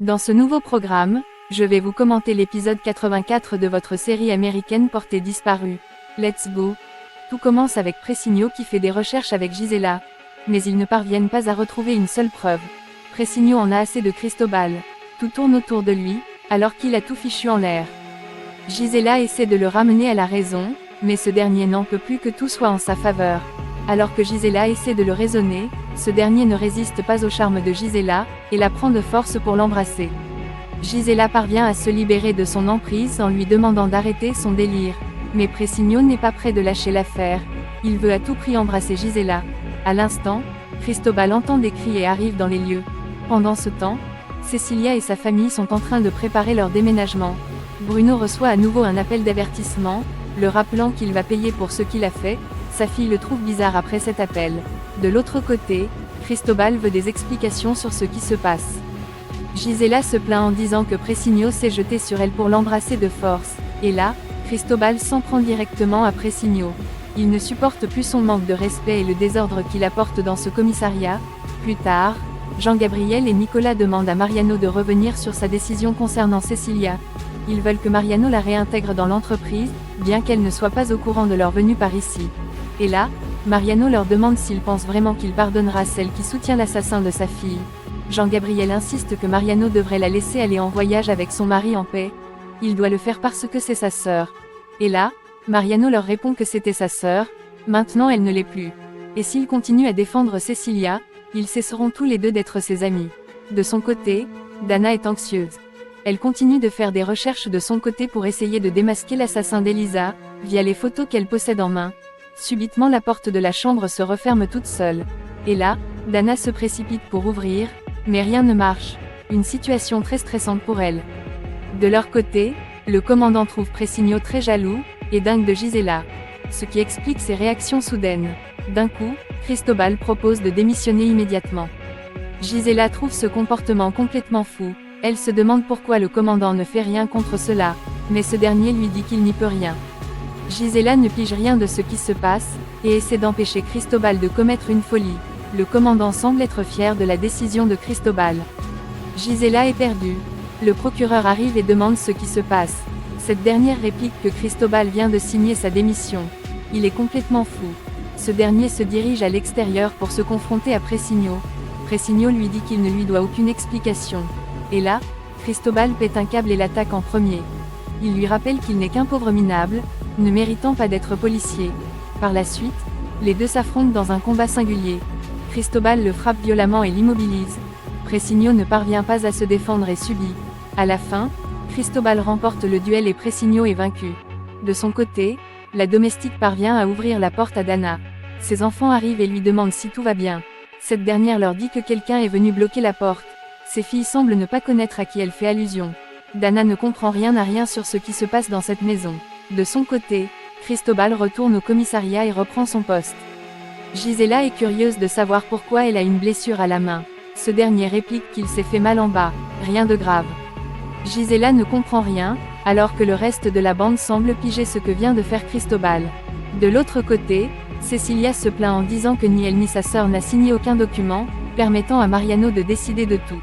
Dans ce nouveau programme, je vais vous commenter l'épisode 84 de votre série américaine Portée disparue. Let's go! Tout commence avec Presigno qui fait des recherches avec Gisela. Mais ils ne parviennent pas à retrouver une seule preuve. Presigno en a assez de Cristobal. Tout tourne autour de lui, alors qu'il a tout fichu en l'air. Gisela essaie de le ramener à la raison, mais ce dernier n'en peut plus que tout soit en sa faveur. Alors que Gisela essaie de le raisonner, ce dernier ne résiste pas au charme de Gisela, et la prend de force pour l'embrasser. Gisela parvient à se libérer de son emprise en lui demandant d'arrêter son délire. Mais Presigno n'est pas prêt de lâcher l'affaire. Il veut à tout prix embrasser Gisela. À l'instant, Cristobal entend des cris et arrive dans les lieux. Pendant ce temps, Cecilia et sa famille sont en train de préparer leur déménagement. Bruno reçoit à nouveau un appel d'avertissement, le rappelant qu'il va payer pour ce qu'il a fait. Sa fille le trouve bizarre après cet appel. De l'autre côté, Cristobal veut des explications sur ce qui se passe. Gisela se plaint en disant que Presigno s'est jeté sur elle pour l'embrasser de force. Et là, Cristobal s'en prend directement à Presigno. Il ne supporte plus son manque de respect et le désordre qu'il apporte dans ce commissariat. Plus tard, Jean-Gabriel et Nicolas demandent à Mariano de revenir sur sa décision concernant Cecilia. Ils veulent que Mariano la réintègre dans l'entreprise, bien qu'elle ne soit pas au courant de leur venue par ici. Et là, Mariano leur demande s'il pense vraiment qu'il pardonnera celle qui soutient l'assassin de sa fille. Jean-Gabriel insiste que Mariano devrait la laisser aller en voyage avec son mari en paix. Il doit le faire parce que c'est sa sœur. Et là, Mariano leur répond que c'était sa sœur, maintenant elle ne l'est plus. Et s'il continue à défendre Cecilia, ils cesseront tous les deux d'être ses amis. De son côté, Dana est anxieuse. Elle continue de faire des recherches de son côté pour essayer de démasquer l'assassin d'Elisa, via les photos qu'elle possède en main. Subitement la porte de la chambre se referme toute seule. Et là, Dana se précipite pour ouvrir, mais rien ne marche. Une situation très stressante pour elle. De leur côté, le commandant trouve Presigno très jaloux, et dingue de Gisela. Ce qui explique ses réactions soudaines. D'un coup, Cristobal propose de démissionner immédiatement. Gisela trouve ce comportement complètement fou. Elle se demande pourquoi le commandant ne fait rien contre cela, mais ce dernier lui dit qu'il n'y peut rien. Gisela ne pige rien de ce qui se passe, et essaie d'empêcher Cristobal de commettre une folie. Le commandant semble être fier de la décision de Cristobal. Gisela est perdue. Le procureur arrive et demande ce qui se passe. Cette dernière réplique que Cristobal vient de signer sa démission. Il est complètement fou. Ce dernier se dirige à l'extérieur pour se confronter à Presigno. Presigno lui dit qu'il ne lui doit aucune explication. Et là, Cristobal pète un câble et l'attaque en premier. Il lui rappelle qu'il n'est qu'un pauvre minable, ne méritant pas d'être policier. Par la suite, les deux s'affrontent dans un combat singulier. Cristobal le frappe violemment et l'immobilise. Presigno ne parvient pas à se défendre et subit. À la fin, Cristobal remporte le duel et Presigno est vaincu. De son côté, la domestique parvient à ouvrir la porte à Dana. Ses enfants arrivent et lui demandent si tout va bien. Cette dernière leur dit que quelqu'un est venu bloquer la porte. Ses filles semblent ne pas connaître à qui elle fait allusion. Dana ne comprend rien à rien sur ce qui se passe dans cette maison. De son côté, Cristobal retourne au commissariat et reprend son poste. Gisela est curieuse de savoir pourquoi elle a une blessure à la main. Ce dernier réplique qu'il s'est fait mal en bas, rien de grave. Gisela ne comprend rien, alors que le reste de la bande semble piger ce que vient de faire Cristobal. De l'autre côté, Cecilia se plaint en disant que ni elle ni sa sœur n'a signé aucun document, permettant à Mariano de décider de tout.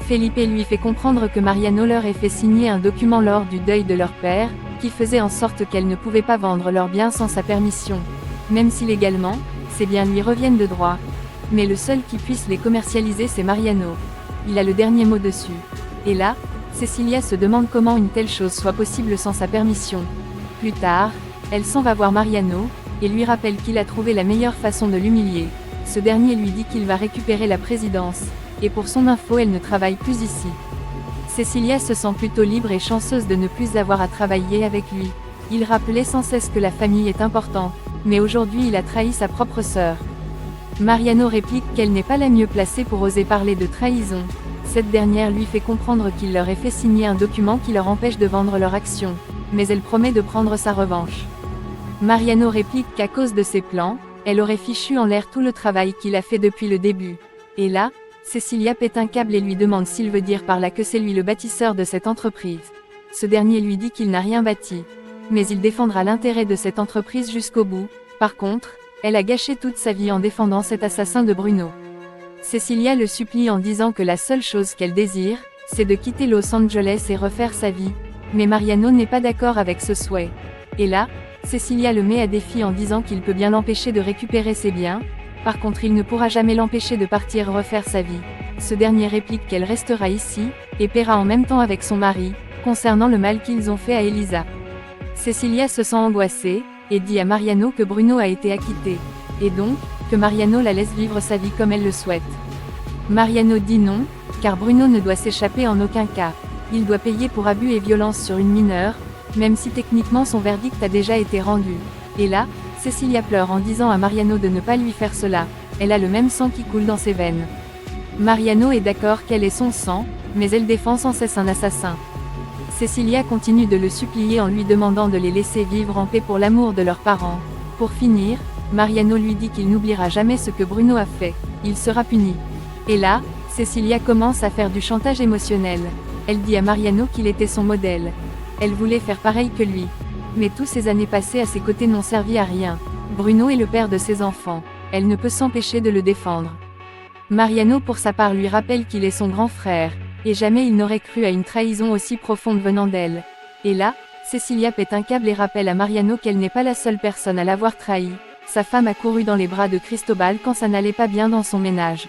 Felipe lui fait comprendre que Mariano leur ait fait signer un document lors du deuil de leur père, qui faisait en sorte qu'elle ne pouvait pas vendre leurs biens sans sa permission. Même si légalement, ces biens lui reviennent de droit. Mais le seul qui puisse les commercialiser c'est Mariano. Il a le dernier mot dessus. Et là, Cecilia se demande comment une telle chose soit possible sans sa permission. Plus tard, elle s'en va voir Mariano, et lui rappelle qu'il a trouvé la meilleure façon de l'humilier. Ce dernier lui dit qu'il va récupérer la présidence, et pour son info elle ne travaille plus ici. Cecilia se sent plutôt libre et chanceuse de ne plus avoir à travailler avec lui. Il rappelait sans cesse que la famille est importante, mais aujourd'hui il a trahi sa propre sœur. Mariano réplique qu'elle n'est pas la mieux placée pour oser parler de trahison. Cette dernière lui fait comprendre qu'il leur ait fait signer un document qui leur empêche de vendre leur action, mais elle promet de prendre sa revanche. Mariano réplique qu'à cause de ses plans, elle aurait fichu en l'air tout le travail qu'il a fait depuis le début. Et là, Cecilia pète un câble et lui demande s'il veut dire par là que c'est lui le bâtisseur de cette entreprise. Ce dernier lui dit qu'il n'a rien bâti. Mais il défendra l'intérêt de cette entreprise jusqu'au bout. Par contre, elle a gâché toute sa vie en défendant cet assassin de Bruno. Cecilia le supplie en disant que la seule chose qu'elle désire, c'est de quitter Los Angeles et refaire sa vie. Mais Mariano n'est pas d'accord avec ce souhait. Et là, Cecilia le met à défi en disant qu'il peut bien l'empêcher de récupérer ses biens, par contre il ne pourra jamais l'empêcher de partir refaire sa vie. Ce dernier réplique qu'elle restera ici, et paiera en même temps avec son mari, concernant le mal qu'ils ont fait à Elisa. Cecilia se sent angoissée, et dit à Mariano que Bruno a été acquitté. Et donc, que Mariano la laisse vivre sa vie comme elle le souhaite. Mariano dit non, car Bruno ne doit s'échapper en aucun cas. Il doit payer pour abus et violence sur une mineure, même si techniquement son verdict a déjà été rendu. Et là, Cecilia pleure en disant à Mariano de ne pas lui faire cela, elle a le même sang qui coule dans ses veines. Mariano est d'accord qu'elle est son sang, mais elle défend sans cesse un assassin. Cecilia continue de le supplier en lui demandant de les laisser vivre en paix pour l'amour de leurs parents. Pour finir, Mariano lui dit qu'il n'oubliera jamais ce que Bruno a fait, il sera puni. Et là, Cecilia commence à faire du chantage émotionnel. Elle dit à Mariano qu'il était son modèle. Elle voulait faire pareil que lui. Mais toutes ces années passées à ses côtés n'ont servi à rien. Bruno est le père de ses enfants. Elle ne peut s'empêcher de le défendre. Mariano pour sa part lui rappelle qu'il est son grand frère, et jamais il n'aurait cru à une trahison aussi profonde venant d'elle. Et là, Cecilia pète un câble et rappelle à Mariano qu'elle n'est pas la seule personne à l'avoir trahi. Sa femme a couru dans les bras de Cristobal quand ça n'allait pas bien dans son ménage.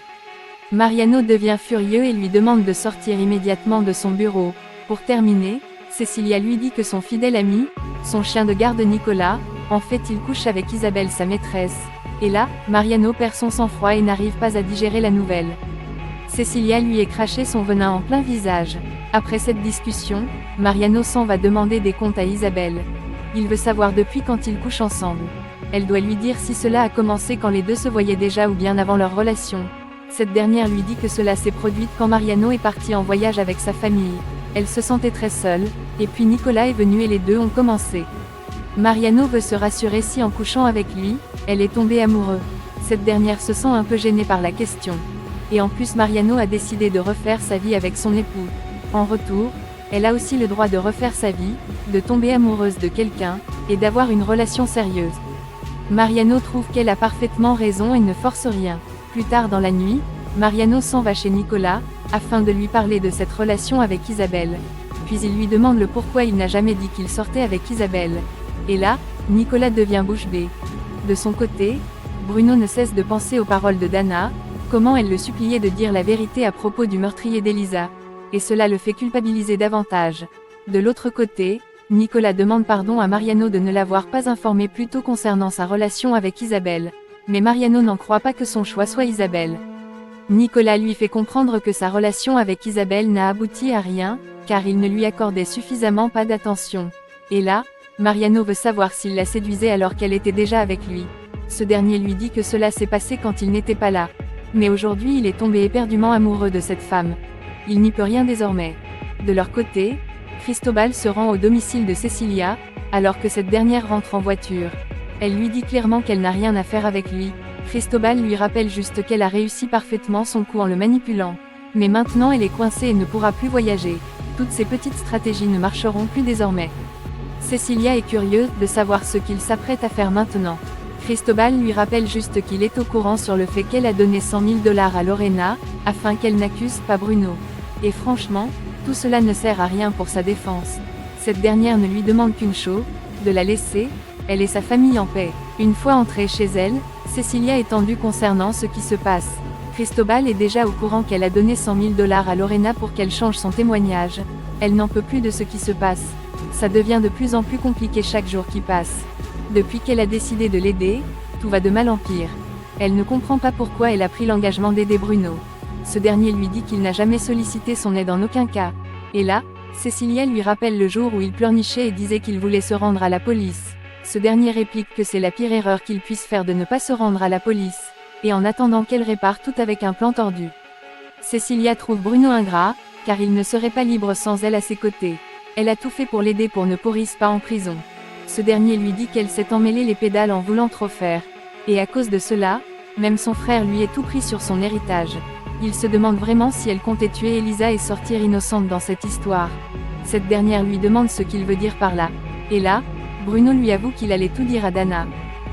Mariano devient furieux et lui demande de sortir immédiatement de son bureau. Pour terminer, Cecilia lui dit que son fidèle ami, son chien de garde Nicolas, en fait il couche avec Isabelle sa maîtresse. Et là, Mariano perd son sang-froid et n'arrive pas à digérer la nouvelle. Cecilia lui est craché son venin en plein visage. Après cette discussion, Mariano s'en va demander des comptes à Isabelle. Il veut savoir depuis quand ils couchent ensemble. Elle doit lui dire si cela a commencé quand les deux se voyaient déjà ou bien avant leur relation. Cette dernière lui dit que cela s'est produit quand Mariano est parti en voyage avec sa famille. Elle se sentait très seule, et puis Nicolas est venu et les deux ont commencé. Mariano veut se rassurer si en couchant avec lui, elle est tombée amoureuse. Cette dernière se sent un peu gênée par la question. Et en plus Mariano a décidé de refaire sa vie avec son époux. En retour, elle a aussi le droit de refaire sa vie, de tomber amoureuse de quelqu'un, et d'avoir une relation sérieuse. Mariano trouve qu'elle a parfaitement raison et ne force rien. Plus tard dans la nuit, Mariano s'en va chez Nicolas, afin de lui parler de cette relation avec Isabelle. Puis il lui demande le pourquoi il n'a jamais dit qu'il sortait avec Isabelle. Et là, Nicolas devient bouche bée. De son côté, Bruno ne cesse de penser aux paroles de Dana, comment elle le suppliait de dire la vérité à propos du meurtrier d'Elisa. Et cela le fait culpabiliser davantage. De l'autre côté, Nicolas demande pardon à Mariano de ne l'avoir pas informé plus tôt concernant sa relation avec Isabelle. Mais Mariano n'en croit pas que son choix soit Isabelle. Nicolas lui fait comprendre que sa relation avec Isabelle n'a abouti à rien, car il ne lui accordait suffisamment pas d'attention. Et là, Mariano veut savoir s'il la séduisait alors qu'elle était déjà avec lui. Ce dernier lui dit que cela s'est passé quand il n'était pas là. Mais aujourd'hui il est tombé éperdument amoureux de cette femme. Il n'y peut rien désormais. De leur côté, Cristobal se rend au domicile de Cecilia, alors que cette dernière rentre en voiture. Elle lui dit clairement qu'elle n'a rien à faire avec lui. Cristobal lui rappelle juste qu'elle a réussi parfaitement son coup en le manipulant. Mais maintenant elle est coincée et ne pourra plus voyager. Toutes ces petites stratégies ne marcheront plus désormais. Cecilia est curieuse de savoir ce qu'il s'apprête à faire maintenant. Cristobal lui rappelle juste qu'il est au courant sur le fait qu'elle a donné 100 000 $ à Lorena, afin qu'elle n'accuse pas Bruno. Et franchement, tout cela ne sert à rien pour sa défense. Cette dernière ne lui demande qu'une chose, de la laisser, elle et sa famille en paix. Une fois entrée chez elle, Cecilia est tendue concernant ce qui se passe. Cristobal est déjà au courant qu'elle a donné 100 000 $ à Lorena pour qu'elle change son témoignage. Elle n'en peut plus de ce qui se passe. Ça devient de plus en plus compliqué chaque jour qui passe. Depuis qu'elle a décidé de l'aider, tout va de mal en pire. Elle ne comprend pas pourquoi elle a pris l'engagement d'aider Bruno. Ce dernier lui dit qu'il n'a jamais sollicité son aide en aucun cas. Et là, Cecilia lui rappelle le jour où il pleurnichait et disait qu'il voulait se rendre à la police. Ce dernier réplique que c'est la pire erreur qu'il puisse faire de ne pas se rendre à la police, et en attendant qu'elle répare tout avec un plan tordu. Cecilia trouve Bruno ingrat, car il ne serait pas libre sans elle à ses côtés. Elle a tout fait pour l'aider pour ne pourrisse pas en prison. Ce dernier lui dit qu'elle s'est emmêlé les pédales en voulant trop faire. Et à cause de cela, même son frère lui est tout pris sur son héritage. Il se demande vraiment si elle comptait tuer Elisa et sortir innocente dans cette histoire. Cette dernière lui demande ce qu'il veut dire par là. Et là, Bruno lui avoue qu'il allait tout dire à Dana.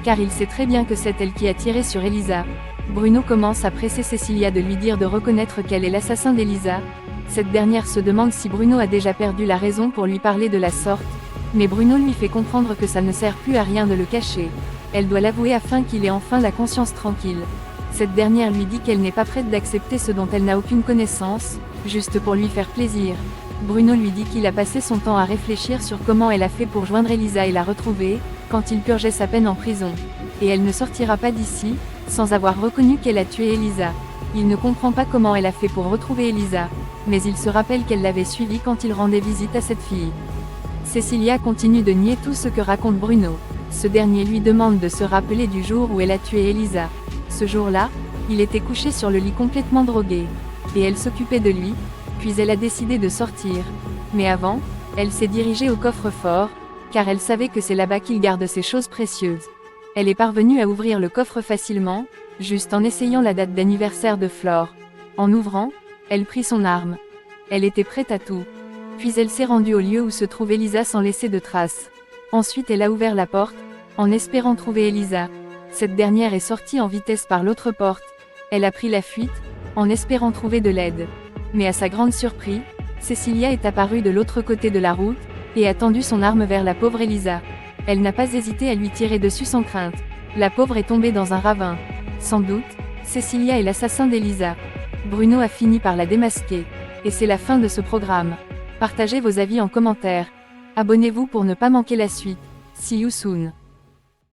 Car il sait très bien que c'est elle qui a tiré sur Elisa. Bruno commence à presser Cecilia de lui dire de reconnaître qu'elle est l'assassin d'Elisa. Cette dernière se demande si Bruno a déjà perdu la raison pour lui parler de la sorte, mais Bruno lui fait comprendre que ça ne sert plus à rien de le cacher. Elle doit l'avouer afin qu'il ait enfin la conscience tranquille. Cette dernière lui dit qu'elle n'est pas prête d'accepter ce dont elle n'a aucune connaissance, juste pour lui faire plaisir. Bruno lui dit qu'il a passé son temps à réfléchir sur comment elle a fait pour joindre Elisa et la retrouver, quand il purgeait sa peine en prison. Et elle ne sortira pas d'ici, sans avoir reconnu qu'elle a tué Elisa. Il ne comprend pas comment elle a fait pour retrouver Elisa, mais il se rappelle qu'elle l'avait suivie quand il rendait visite à cette fille. Cecilia continue de nier tout ce que raconte Bruno. Ce dernier lui demande de se rappeler du jour où elle a tué Elisa. Ce jour-là, il était couché sur le lit complètement drogué. Et elle s'occupait de lui, puis elle a décidé de sortir. Mais avant, elle s'est dirigée au coffre-fort, car elle savait que c'est là-bas qu'il garde ses choses précieuses. Elle est parvenue à ouvrir le coffre facilement, juste en essayant la date d'anniversaire de Flore. En ouvrant, elle prit son arme. Elle était prête à tout. Puis elle s'est rendue au lieu où se trouve Elisa sans laisser de traces. Ensuite elle a ouvert la porte, en espérant trouver Elisa. Cette dernière est sortie en vitesse par l'autre porte. Elle a pris la fuite, en espérant trouver de l'aide. Mais à sa grande surprise, Cecilia est apparue de l'autre côté de la route, et a tendu son arme vers la pauvre Elisa. Elle n'a pas hésité à lui tirer dessus sans crainte. La pauvre est tombée dans un ravin. Sans doute, Cecilia est l'assassin d'Elisa. Bruno a fini par la démasquer. Et c'est la fin de ce programme. Partagez vos avis en commentaire. Abonnez-vous pour ne pas manquer la suite. See you soon.